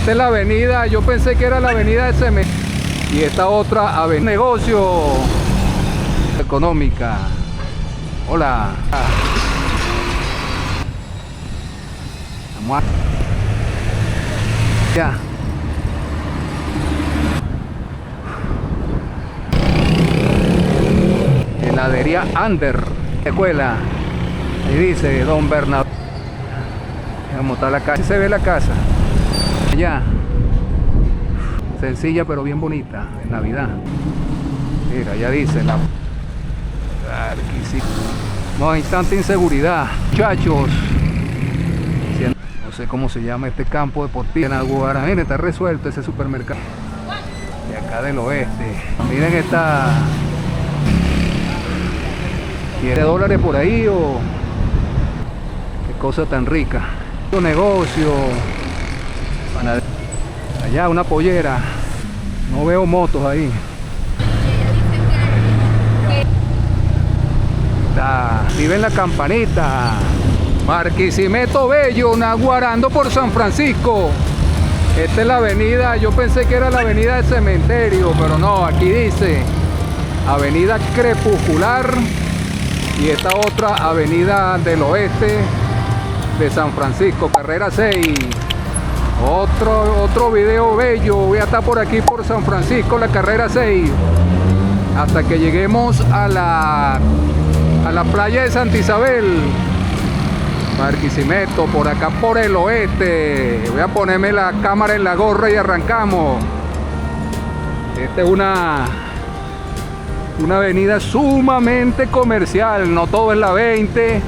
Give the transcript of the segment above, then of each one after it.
Esta es la avenida, yo pensé que era la avenida de cemento. Y esta otra avenida negocio económica. Hola. Vamos a... Ya. Heladería Ander, escuela. Ahí dice Don Bernardo. Vamos a montar la casa. Se ve la casa. Allá. Sencilla pero bien bonita. En Navidad. Mira, ya dice la. No hay tanta inseguridad. Muchachos. No sé cómo se llama este campo deportivo en Aguara. Miren, está resuelto ese supermercado. De acá del oeste. Miren esta. ¿Quiere dólares por ahí o qué cosa tan rica? Un negocio. Allá una pollera. No veo motos ahí. Vive en la Campanita. Barquisimeto Bello, Naguarando por San Francisco. Esta es la avenida, yo pensé que era la avenida del cementerio, pero no, aquí dice Avenida Crepuscular. Y esta otra avenida del oeste de San Francisco, carrera 6. Otro video bello. Voy a estar por aquí por San Francisco, la carrera 6. Hasta que lleguemos a la playa de Santa Isabel. Barquisimeto, por acá por el oeste. Voy a ponerme la cámara en la gorra y arrancamos. Esta es una avenida sumamente comercial, no todo es la 20,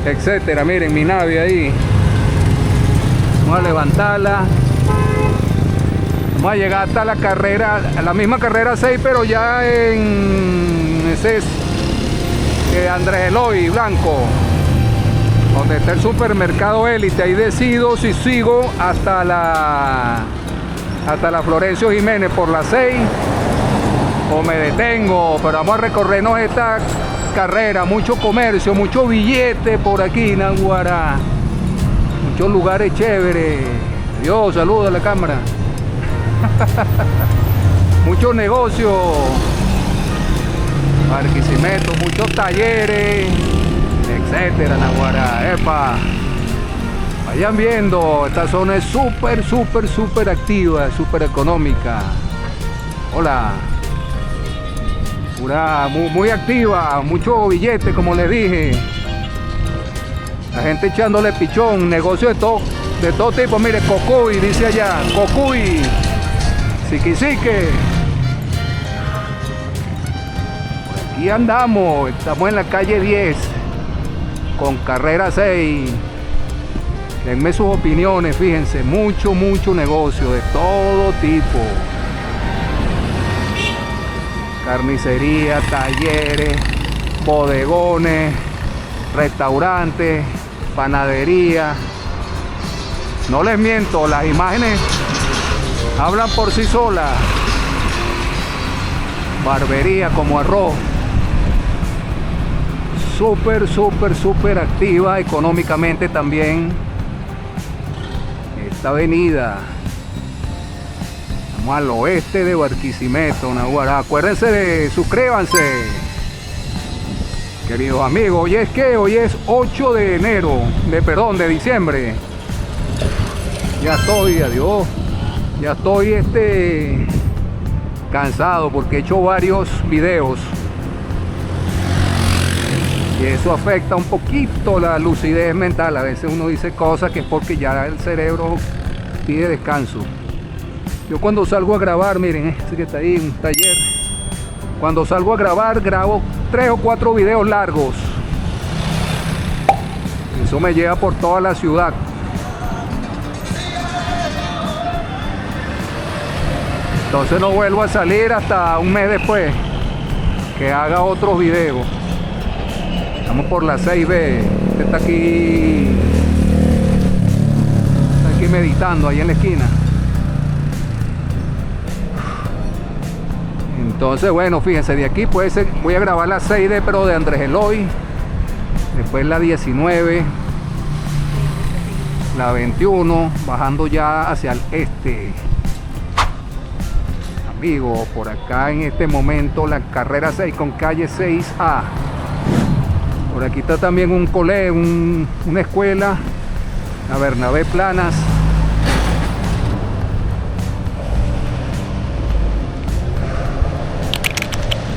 etcétera. Miren mi nave ahí. Vamos a levantarla. Vamos a llegar hasta la carrera, a la misma carrera 6, pero ya en ese Andrés Eloy Blanco, donde está el supermercado Élite. Ahí decido si sigo hasta la Florencio Jiménez por la 6 o me detengo, pero vamos a recorrernos esta carrera. Mucho comercio, mucho billete por aquí en Aguara, muchos lugares chéveres. Dios, saluda a la cámara. Muchos negocios, Barquisimeto, muchos talleres, etcétera, Naguará. Epa, vayan viendo, esta zona es súper activa, súper económica. Hola. Muy activa, mucho billete, como les dije. La gente echándole pichón, negocio de todo tipo. Mire, Cocuy, dice allá, Cocuy, Siquisique. Por aquí andamos, estamos en la calle 10, con carrera 6. Denme sus opiniones, fíjense, mucho negocio de todo tipo. Carnicería, talleres, bodegones, restaurantes, panadería. No les miento, las imágenes hablan por sí solas. Barbería como Arroz. Súper activa económicamente también esta avenida. Al oeste de Barquisimeto, Naguará. Acuérdense de suscríbanse, queridos amigos. Hoy es 8 de enero, de diciembre. Ya estoy, adiós. Ya estoy cansado porque he hecho varios videos y eso afecta un poquito la lucidez mental. A veces uno dice cosas que es porque ya el cerebro pide descanso. Yo cuando salgo a grabar, miren, ese que está ahí, un taller. Cuando salgo a grabar, grabo 3 o 4 videos largos. Eso me lleva por toda la ciudad. Entonces no vuelvo a salir hasta un mes después que haga otros videos. Estamos por la 6B. Este está aquí meditando ahí en la esquina. Entonces, bueno, fíjense, de aquí puede ser, voy a grabar la 6D, pero de Andrés Eloy. Después la 19. la 21, bajando ya hacia el este. Amigo, por acá en este momento la carrera 6 con calle 6A. Por aquí está también un colegio, una escuela, la Bernabé Planas.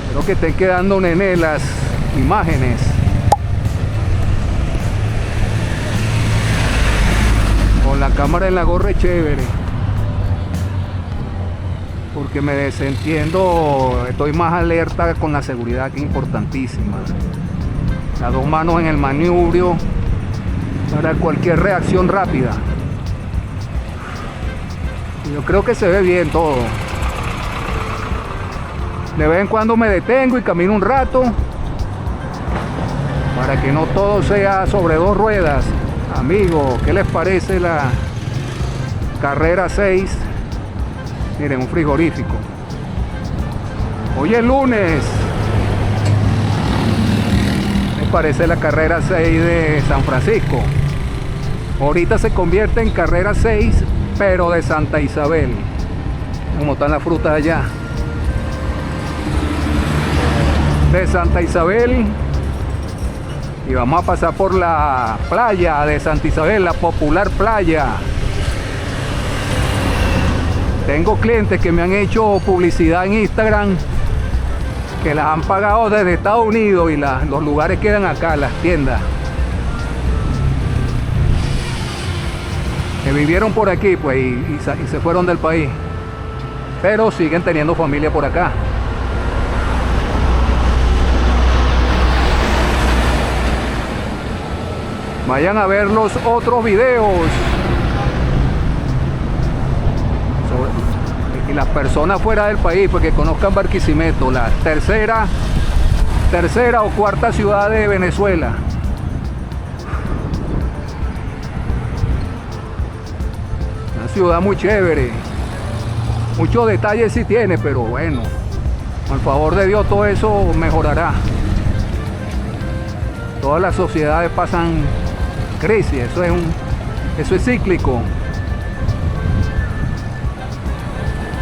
Espero que estén quedando, nene, las imágenes. Con la cámara en la gorra es chévere, porque me desentiendo, estoy más alerta con la seguridad, que es importantísima. Las dos manos en el manubrio para cualquier reacción rápida. Yo creo que se ve bien todo. De vez en cuando me detengo y camino un rato para que no todo sea sobre dos ruedas. Amigos, ¿qué les parece la carrera 6? Miren, un frigorífico. Hoy es lunes. ¿Qué les parece la carrera 6 de San Francisco? Ahorita se convierte en carrera 6, pero de Santa Isabel. Como están las frutas allá. De Santa Isabel, y vamos a pasar por la playa de Santa Isabel, la popular playa. Tengo clientes que me han hecho publicidad en Instagram, que las han pagado desde Estados Unidos, y los lugares quedan acá, las tiendas. Que vivieron por aquí, pues, y se fueron del país, pero siguen teniendo familia por acá. Vayan a ver los otros videos y las personas fuera del país, porque conozcan Barquisimeto, la tercera o cuarta ciudad de Venezuela. Una ciudad muy chévere, muchos detalles sí tiene, pero bueno, con el favor de Dios todo eso mejorará. Todas las sociedades pasan crisis, eso es cíclico.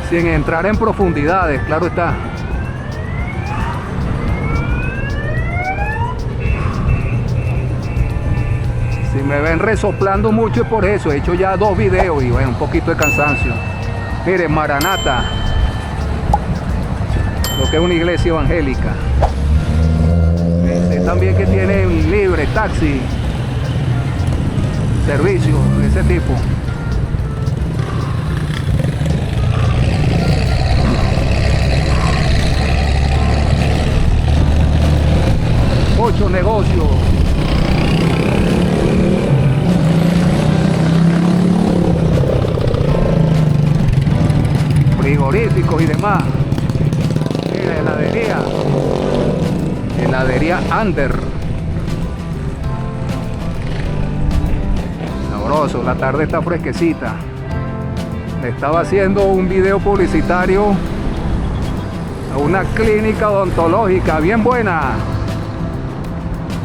Sin entrar en profundidades, claro está. Si me ven resoplando mucho es por eso. He hecho ya 2 videos y bueno, un poquito de cansancio. Miren, Maranata, lo que es una iglesia evangélica. También que tienen libre, taxi, servicio de ese tipo. Muchos negocios. Frigoríficos y demás. Mira, heladería Under. Sabroso, la tarde está fresquecita. Le estaba haciendo un video publicitario a una clínica odontológica bien buena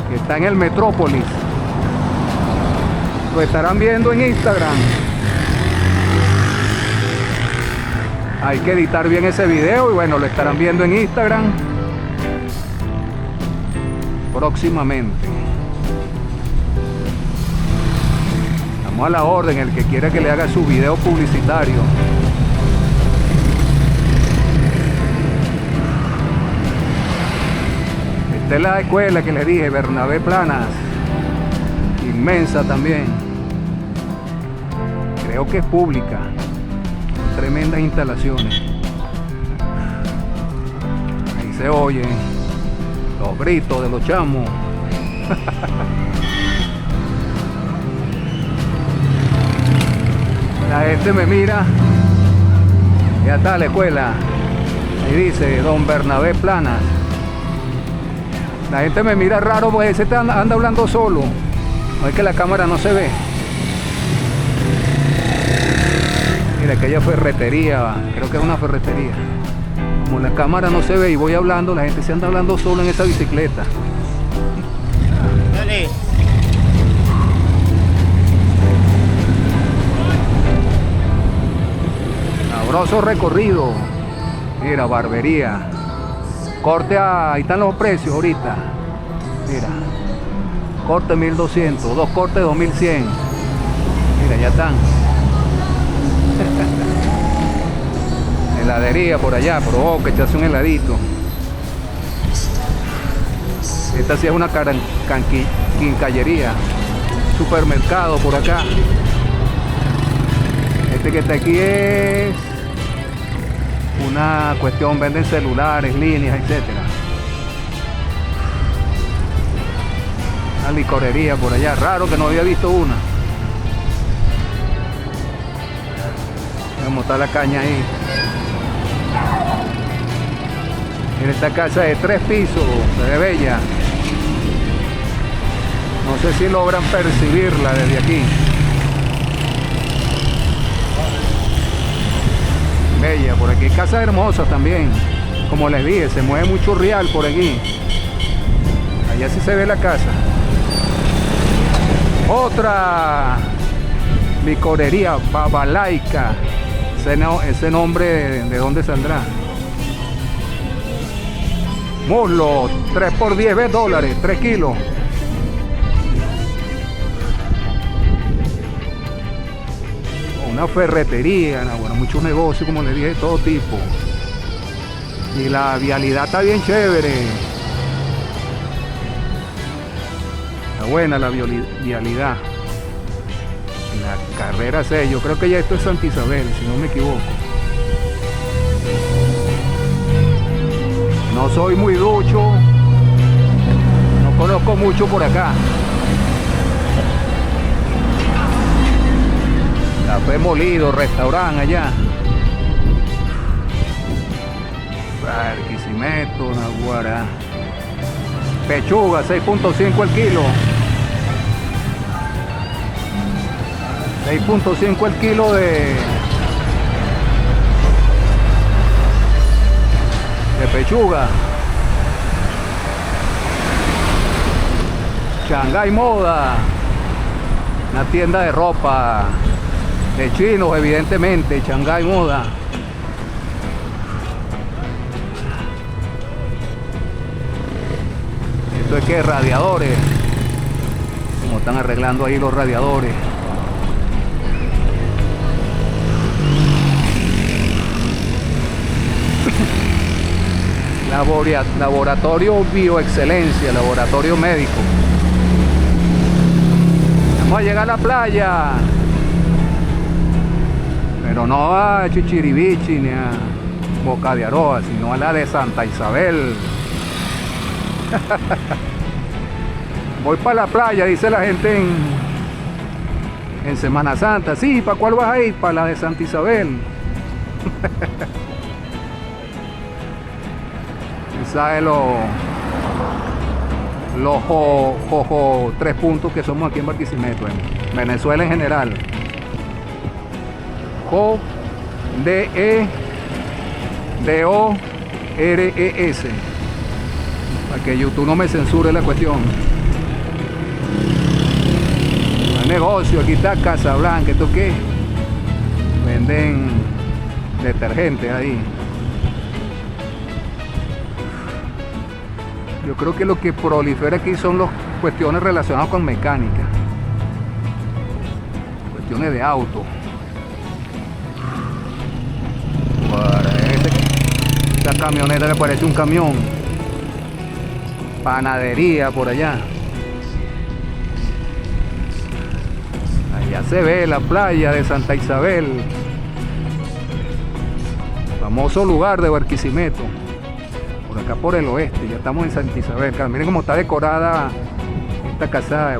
que está en el Metrópolis. Lo estarán viendo en Instagram. Hay que editar bien ese video y bueno, lo estarán viendo en Instagram próximamente. Estamos a la orden, el que quiera que le haga su video publicitario. Esta es la escuela que les dije, Bernabé Planas, inmensa también. Creo que es pública. Tremendas instalaciones. Ahí se oyen los gritos de los chamos. La gente me mira. Ya está la escuela. Ahí dice Don Bernabé Planas. La gente me mira raro porque ese anda hablando solo. No es que la cámara no se ve. Mira, aquella ferretería, creo que es una ferretería. Como la cámara no se ve y voy hablando, la gente se anda hablando solo en esa bicicleta. Dale. Sabroso recorrido. Mira, barbería. Corte ahí están los precios ahorita. Mira. Corte 1200, dos cortes 2100. Mira, ya están. Heladería por allá, provoca, echarse un heladito. Esta sí es una quincallería. Supermercado por acá. Este que está aquí es una cuestión, venden celulares, líneas, etcétera. Una licorería por allá, raro que no había visto una. Vamos a montar la caña ahí. Mira esta casa de 3 pisos, se ve bella. No sé si logran percibirla desde aquí. Bella, por aquí casa hermosa también. Como les dije, se mueve mucho real por aquí. Allá sí se ve la casa. Otra licorería, Babalaica. Ese nombre de dónde saldrá. Muslo, 3 por 10 dólares, 3 kilos. Una ferretería, bueno, muchos negocios, como les dije, de todo tipo. Y la vialidad está bien chévere. Está buena la vialidad. La carrera 6, yo creo que ya esto es Santa Isabel, si no me equivoco. No soy muy ducho, no conozco mucho por acá. Café molido, restaurante allá. Barquisimeto, Naguará. Pechuga, 6.5 el kilo. 6.5 el kilo de pechuga. Shanghai Moda, una tienda de ropa de chinos, evidentemente. Shanghai Moda. Esto es que radiadores, como están arreglando ahí los radiadores. Laboratorio Bioexcelencia, laboratorio médico. Vamos a llegar a la playa, pero no a Chichirivichi ni a Boca de Aroa, sino a la de Santa Isabel. Voy para la playa, dice la gente en Semana Santa. Sí, ¿para cuál vas a ir? Para la de Santa Isabel. ¿Sabes los 3 puntos que somos aquí en Barquisimeto, en Venezuela en general? JDEDORES, para que YouTube no me censure la cuestión. Hay negocio, aquí está Casablanca. ¿Esto qué? Venden detergentes ahí. Yo creo que lo que prolifera aquí son las cuestiones relacionadas con mecánica, cuestiones de auto. Esta camioneta que parece un camión. Panadería por allá. Allá se ve la playa de Santa Isabel, famoso lugar de Barquisimeto. Por acá por el oeste, ya estamos en Santa Isabel. Miren cómo está decorada esta casa,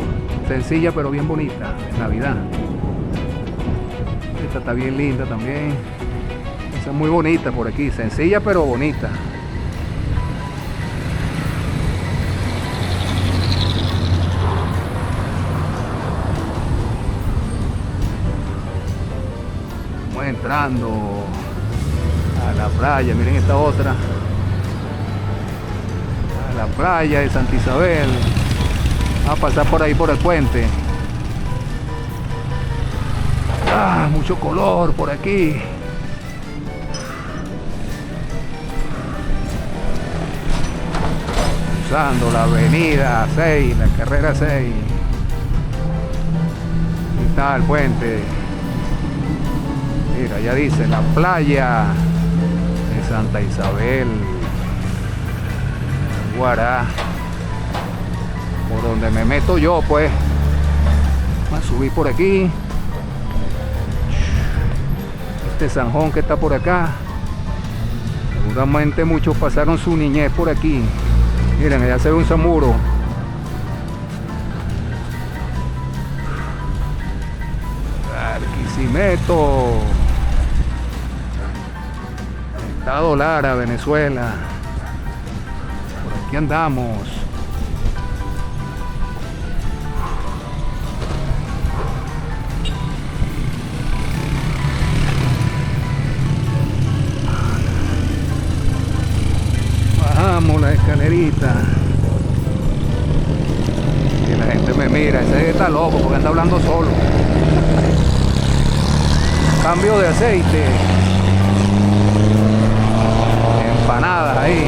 sencilla pero bien bonita, de Navidad. Esta está bien linda también. Esa es muy bonita por aquí, sencilla pero bonita. Estamos entrando a la playa, miren esta otra. La playa de Santa Isabel. Vamos a pasar por ahí por el puente. Mucho color por aquí. cruzando la avenida 6, la carrera 6. Ahí está el puente. Mira, ya dice la playa de Santa Isabel, Guará, por donde me meto yo, pues. Vamos a subir por aquí. Este zanjón que está por acá. Seguramente muchos pasaron su niñez por aquí. Miren, allá se ve un samuro. Barquisimeto. Estado Lara, Venezuela. Por aquí andamos. Bajamos la escalerita. Y la gente me mira, ese está loco porque anda hablando solo. Cambio de aceite. Empanadas ahí.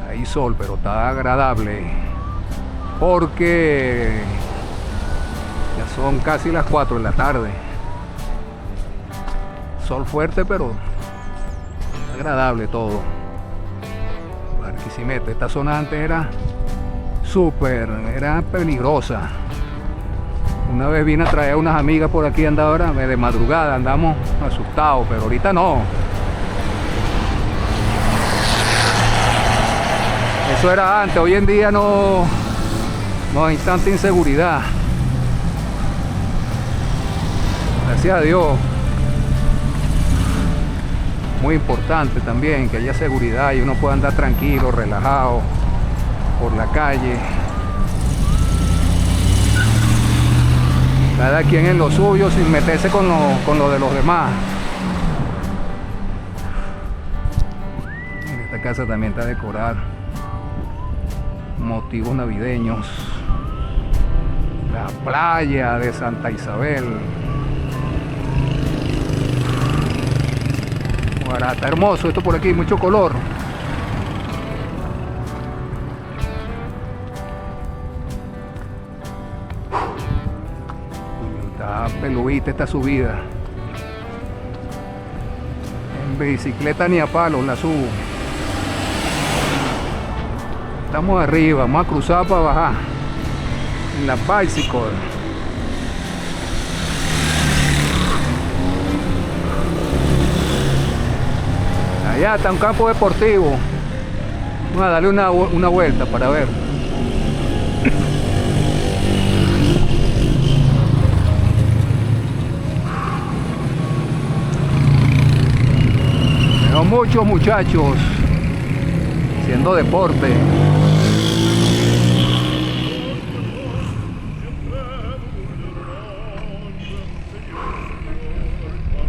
Hay sol, pero está agradable porque ya son casi las 4 de la tarde. Sol fuerte, pero agradable todo. Barquisimeto, esta zona antes era era peligrosa. Una vez vine a traer a unas amigas por aquí, andaba ahora de madrugada, andamos asustados, pero ahorita no. Eso era antes, hoy en día no hay tanta inseguridad. Gracias a Dios. Muy importante también que haya seguridad y uno pueda andar tranquilo, relajado por la calle. Cada quien en lo suyo sin meterse con lo de los demás. Esta casa también está decorada. Motivos navideños. La playa de Santa Isabel. Guará, está hermoso esto por aquí, mucho color. Está peludita esta subida. En bicicleta ni a palos la subo. Estamos arriba, vamos a cruzar para bajar. En la bicycle. Allá está un campo deportivo. Vamos a darle una vuelta para ver. Veo muchos muchachos haciendo deporte.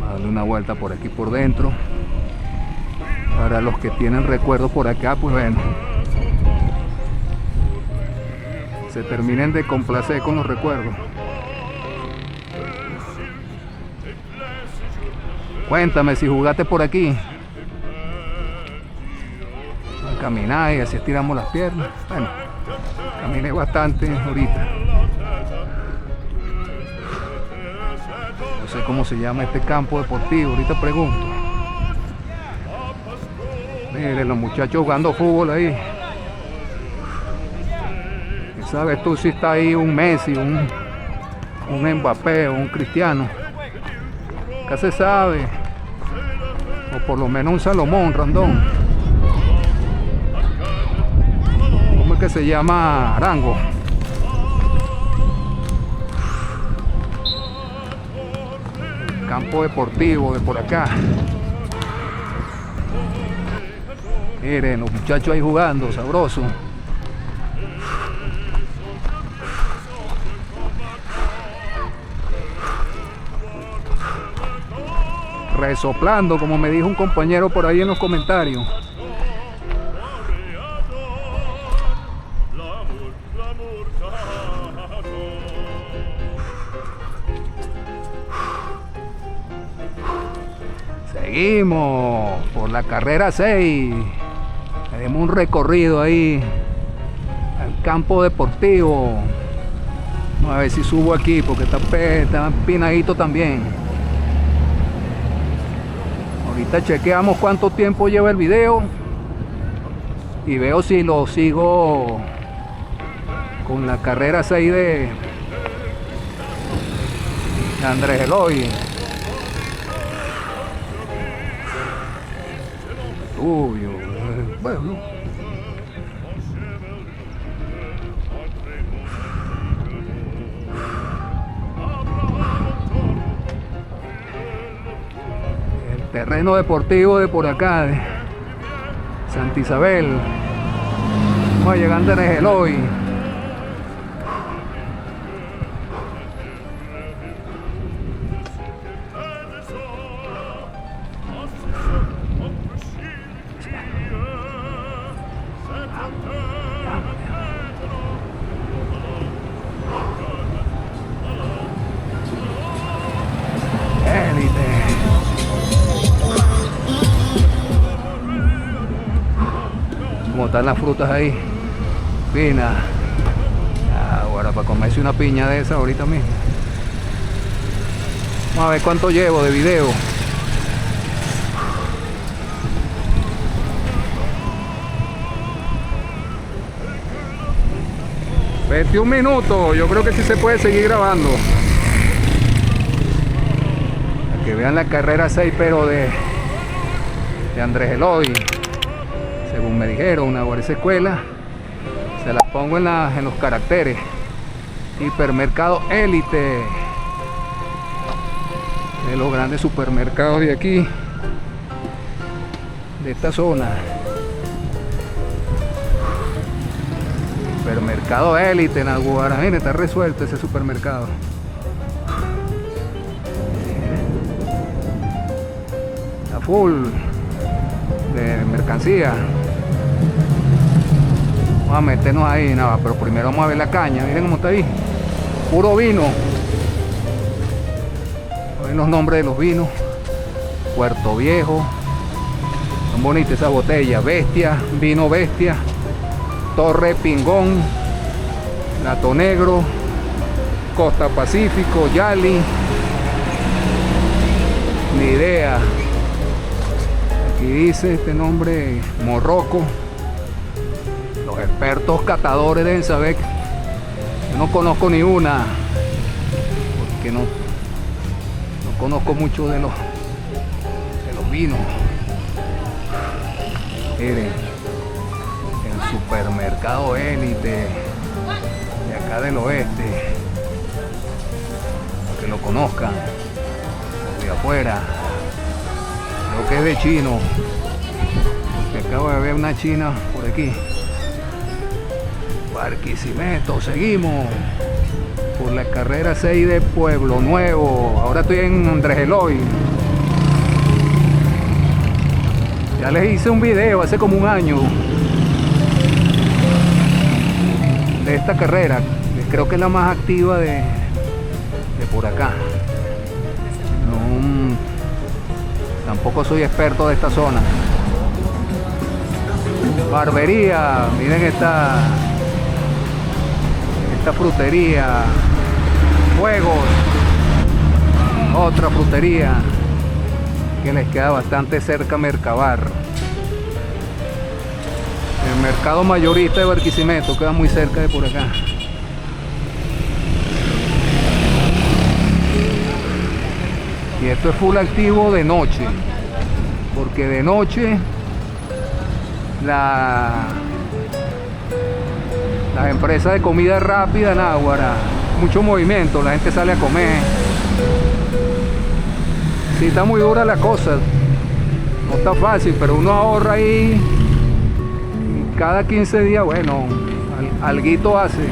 Vamos a darle una vuelta por aquí por dentro. Para los que tienen recuerdos por acá, pues bueno, se terminen de complacer con los recuerdos. Cuéntame si jugaste por aquí. A caminar y así estiramos las piernas. Bueno, caminé bastante ahorita. No sé cómo se llama este campo deportivo, ahorita pregunto. Miren los muchachos jugando fútbol ahí. ¿Sabes tú si está ahí un Messi, un Mbappé o un Cristiano? Acá se sabe. O por lo menos un Salomón Rondón. ¿Cómo es que se llama? Arango. Campo deportivo de por acá. Miren, los muchachos ahí jugando, sabroso. Resoplando, como me dijo un compañero por ahí en los comentarios. Seguimos por la carrera 6. Haremos un recorrido ahí al campo deportivo. Vamos a ver si subo aquí porque está empinadito también. Ahorita chequeamos cuánto tiempo lleva el video y veo si lo sigo con la carrera 6 de Andrés Eloy. Bueno. El terreno deportivo de por acá, de Santa Isabel. Vamos llegando a Andrés Eloy. Como están las frutas ahí, finas. Ahora para comerse una piña de esa ahorita mismo. Vamos a ver cuánto llevo de video. $21 minutos, yo creo que sí se puede seguir grabando. Para que vean la carrera 6, pero de Andrés Eloy. Según me dijeron, una buena escuela. Se la pongo en los caracteres. Hipermercado Élite. De los grandes supermercados de aquí. De esta zona. Supermercado Élite en Alguara. Miren, está resuelto ese supermercado. Está full de mercancía. Vamos a meternos ahí, nada, pero primero vamos a ver la caña. Miren cómo está ahí. Puro vino. Ven los nombres de los vinos. Puerto Viejo. Son bonitas esas botellas. Bestia, vino Bestia. Torre Pingón. Gato Negro. Costa Pacífico, Yali. Ni idea. Aquí dice este nombre, Morroco. Los expertos catadores deben saber. Yo no conozco ni una, porque no conozco mucho de los vinos. Miren, el supermercado Élite de acá del oeste, para que lo conozcan, los de afuera. Creo que es de chino, porque acabo de ver una china por aquí. Barquisimeto, seguimos por la carrera 6 de Pueblo Nuevo. Ahora estoy en Andrés Eloy. Ya les hice un video hace como un año de esta carrera, que creo que es la más activa de por acá. Tampoco soy experto de esta zona. Barbería, miren esta frutería. Juegos, otra frutería que les queda bastante cerca, Mercabar. El mercado mayorista de Barquisimeto queda muy cerca de por acá. Y esto es full activo de noche, porque de noche las empresas de comida rápida en Águara, mucho movimiento, la gente sale a comer. Sí, está muy dura la cosa, no está fácil, pero uno ahorra ahí y cada 15 días, bueno, alguito hace.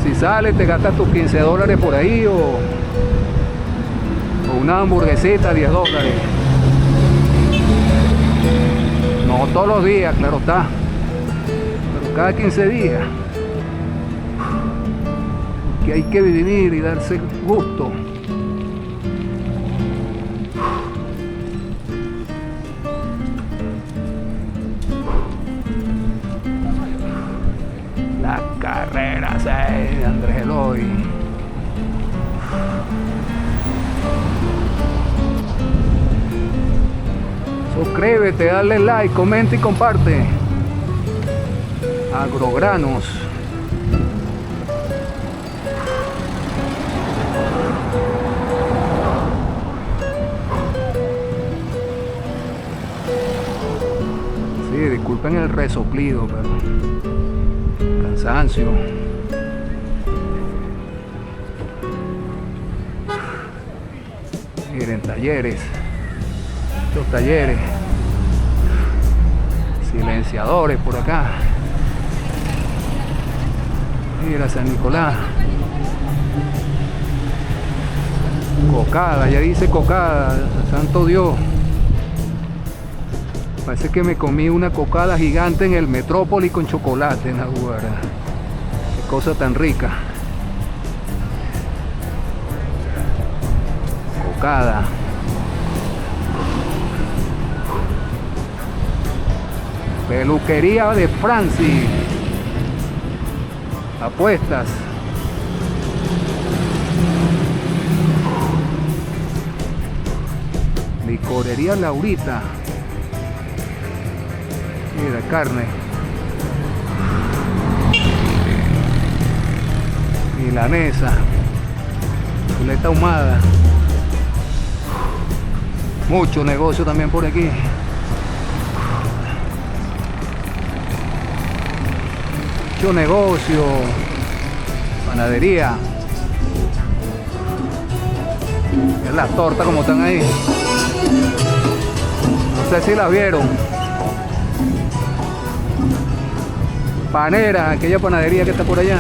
Si sale, te gastas tus $15 por ahí, o una hamburguesita, $10. No todos los días, claro está, pero cada 15 días. Que hay que vivir y darse gusto. Andrés Eloy. Suscríbete, dale like, comenta y comparte. Agrogranos. Sí, disculpen el resoplido, pero cansancio. Miren, talleres. Estos talleres. Silenciadores por acá. Mira San Nicolás. Cocada, ya dice cocada, santo Dios. Parece que me comí una cocada gigante en el Metrópoli con chocolate en Naguará. Qué cosa tan rica. Cocada. Peluquería de Francis. Apuestas. Licorería Laurita. Mira, carne. Milanesa. Chuleta ahumada. Mucho negocio también por aquí. Mucho negocio. Panadería. Es las tortas como están ahí. No sé si las vieron. Panera, aquella panadería que está por allá.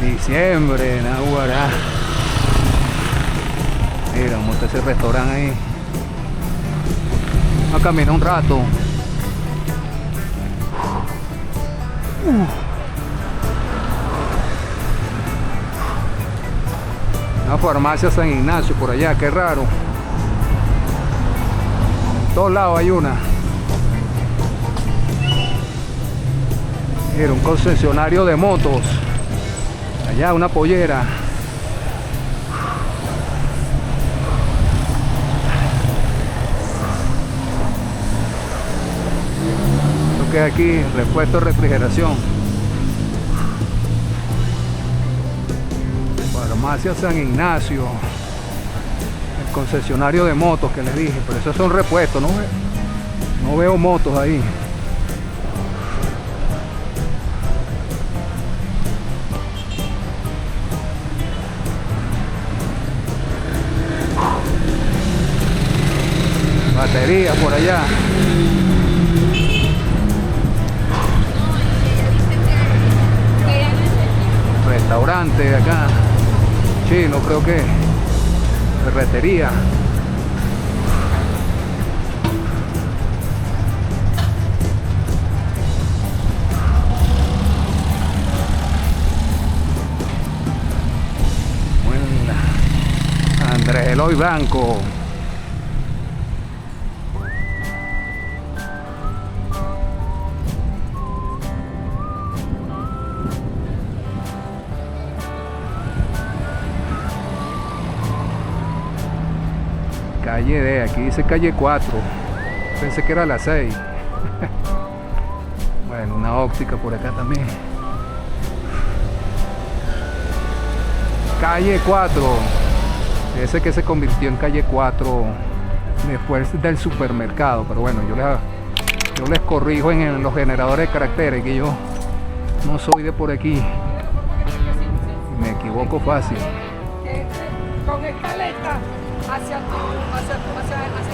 Diciembre, Naguará. Mira, vamos a ese restaurante ahí. Vamos a caminar un rato. Una farmacia San Ignacio por allá, qué raro. En todos lados hay una. Era un concesionario de motos. Allá una pollera. Lo que hay aquí, repuesto de refrigeración. Farmacia San Ignacio, el concesionario de motos que les dije, pero esos son repuestos, no veo motos ahí. Batería por allá. Restaurante de acá. Chino, creo que. Ferretería. Buena. Andrés Eloy Blanco. Calle D, aquí dice calle 4. Pensé que era la 6. Bueno, una óptica por acá también. Calle 4. Ese que se convirtió en calle 4 después del supermercado. Pero bueno, yo les corrijo en los generadores de caracteres, que yo no soy de por aquí. Me equivoco fácil. Con escaleta hacia el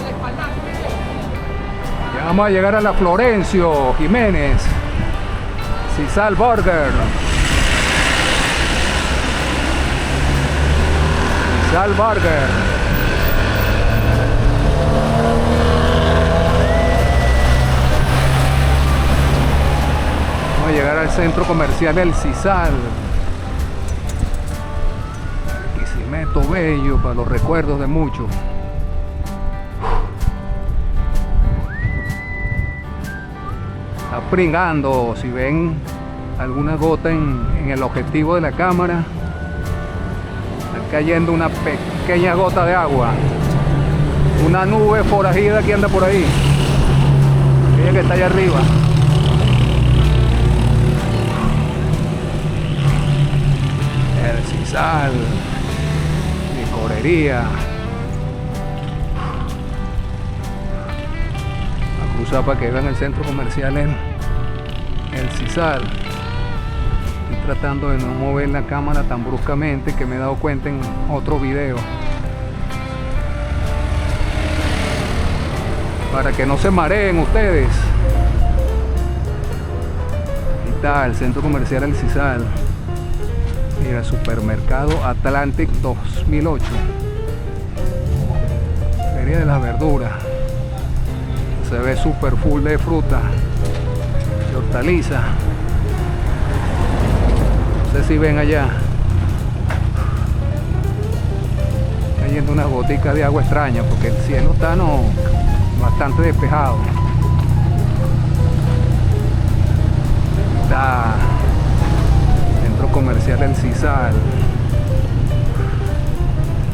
espaldar. Ya vamos a llegar a la Florencio Jiménez. Sisal Burger. Sisal Burger. Vamos a llegar al centro comercial El Sisal. Meto bello para los recuerdos de muchos. Está pringando. Si ven alguna gota en el objetivo de la cámara, está cayendo una pequeña gota de agua. Una nube forajida que anda por ahí. Aquella que está allá arriba. El sisal. Licorería. A cruzar para que vean el centro comercial en el sisal. Estoy tratando de no mover la cámara tan bruscamente que me he dado cuenta en otro video. Para que no se mareen ustedes. Ahí está el centro comercial El Sisal. Mira, supermercado Atlantic 2008. Feria de las verduras. Se ve super full de fruta, de hortaliza. No sé si ven allá. Cayendo unas goticas de agua extraña porque el cielo está bastante despejado. Está centro comercial El Sisal.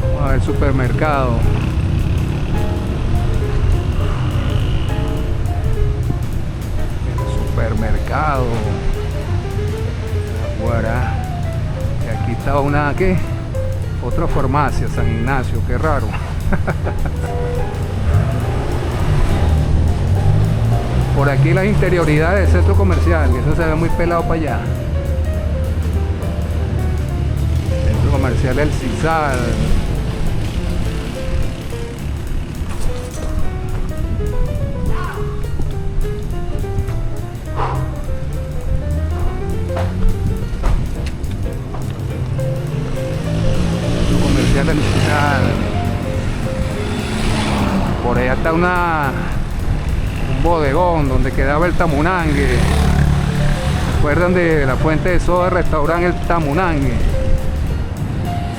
Vamos a ver el supermercado. El supermercado. Guará. Y aquí está una ¿qué? Otra farmacia, San Ignacio, qué raro. Por aquí las interioridades del centro comercial, que eso se ve muy pelado para allá. Centro comercial El Sisal. Centro comercial El Sisal. Por allá está un bodegón donde quedaba el Tamunangue. ¿Se acuerdan de la fuente de soda, restaurante El Tamunangue?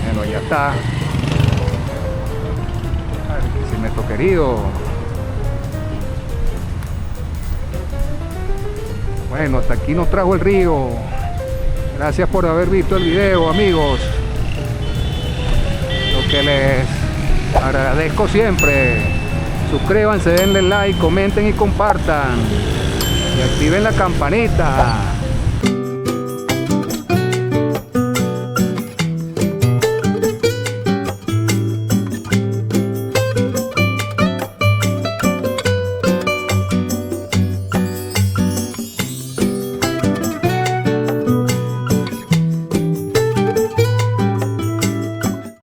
Bueno, ya está. Barquisimeto querido. Bueno, hasta aquí nos trajo el río. Gracias por haber visto el video, amigos. Lo que les agradezco siempre. Suscríbanse, denle like, comenten y compartan. Y activen la campanita.